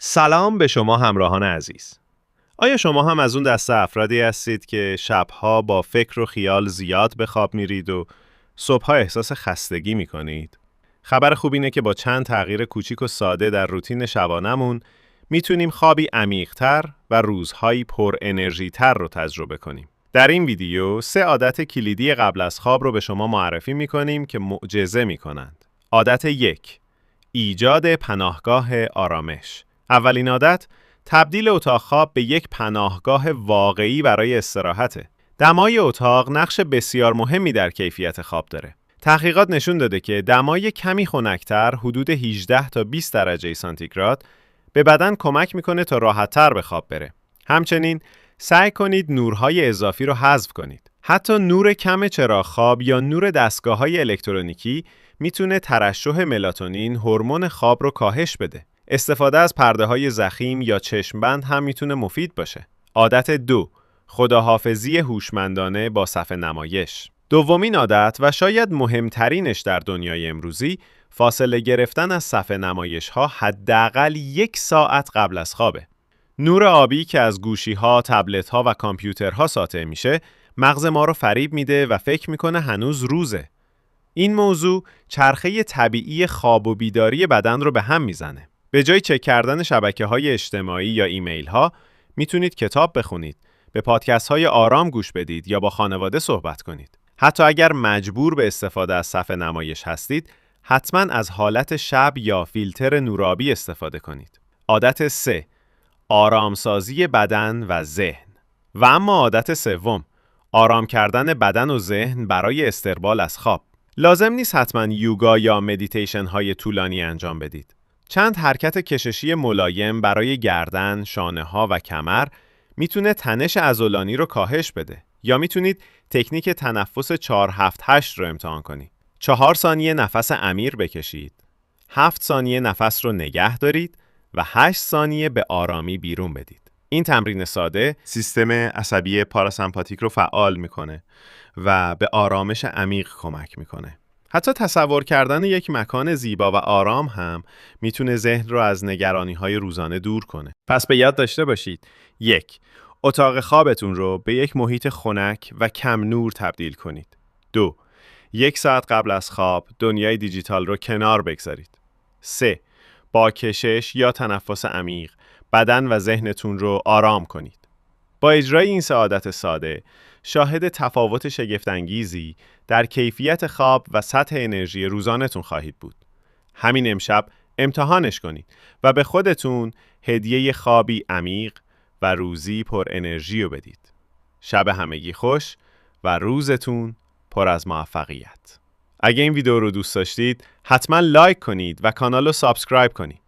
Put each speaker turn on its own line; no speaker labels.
سلام به شما همراهان عزیز. آیا شما هم از اون دسته افرادی هستید که شبها با فکر و خیال زیاد به خواب میرید و صبحها احساس خستگی میکنید؟ خبر خوب اینه که با چند تغییر کوچیک و ساده در روتین شبانمون میتونیم خوابی عمیق‌تر و روزهایی پر انرژی تر رو تجربه کنیم. در این ویدیو 3 عادت کلیدی قبل از خواب رو به شما معرفی میکنیم که معجزه میکنند. عادت 1: ایجاد پناهگاه آرامش. اولین عادت، تبدیل اتاق خواب به یک پناهگاه واقعی برای استراحته. دمای اتاق نقش بسیار مهمی در کیفیت خواب داره. تحقیقات نشون داده که دمای کمی خنک‌تر، حدود 18 تا 20 درجه سانتیگراد، به بدن کمک میکنه تا راحت‌تر به خواب بره. همچنین سعی کنید نورهای اضافی رو حذف کنید. حتی نور کم چراغ خواب یا نور دستگاه‌های الکترونیکی میتونه ترشح ملاتونین، هورمون خواب رو کاهش بده. استفاده از پرده‌های ضخیم یا چشمبند هم میتونه مفید باشه. عادت 2: خداحافظی هوشمندانه با صفحه نمایش. دومین عادت و شاید مهمترینش در دنیای امروزی، فاصله گرفتن از صفحه نمایش‌ها حداقل 1 ساعت قبل از خوابه. نور آبی که از گوشی‌ها، تبلت‌ها و کامپیوترها ساطع میشه، مغز ما رو فریب میده و فکر میکنه هنوز روزه. این موضوع چرخه طبیعی خواب و بیداری بدن رو به هم میزنه. به جای چک کردن شبکه‌های اجتماعی یا ایمیل‌ها، میتونید کتاب بخونید، به پادکست‌های آرام گوش بدید یا با خانواده صحبت کنید. حتی اگر مجبور به استفاده از صفحه نمایش هستید، حتما از حالت شب یا فیلتر نورابی استفاده کنید. عادت 3: آرامسازی بدن و ذهن. و اما عادت 3: آرام کردن بدن و ذهن برای استقبال از خواب. لازم نیست حتما یوگا یا مدیتیشن های طولانی انجام بدید. چند حرکت کششی ملایم برای گردن، شانه ها و کمر میتونه تنش عضلانی رو کاهش بده. یا میتونید تکنیک تنفس 4-7-8 رو امتحان کنید. 4 ثانیه نفس عمیق بکشید. 7 ثانیه نفس رو نگه دارید و 8 ثانیه به آرامی بیرون بدید. این تمرین ساده سیستم عصبی پاراسمپاتیک رو فعال میکنه و به آرامش عمیق کمک میکنه. حتی تصور کردن یک مکان زیبا و آرام هم میتونه ذهن رو از نگرانی‌های روزانه دور کنه. پس به یاد داشته باشید: 1. اتاق خوابتون رو به یک محیط خنک و کم نور تبدیل کنید. 2. 1 ساعت قبل از خواب دنیای دیجیتال رو کنار بگذارید. 3. با کشش یا تنفس عمیق بدن و ذهنتون رو آرام کنید. با اجرای این 3 عادت ساده، شاهد تفاوت شگفت‌انگیزی در کیفیت خواب و سطح انرژی روزانه‌تون خواهید بود. همین امشب امتحانش کنید و به خودتون هدیه خوابی عمیق و روزی پر انرژی رو بدید. شب همگی خوش و روزتون پر از موفقیت. اگه این ویدیو رو دوست داشتید، حتما لایک کنید و کانال رو سابسکرایب کنید.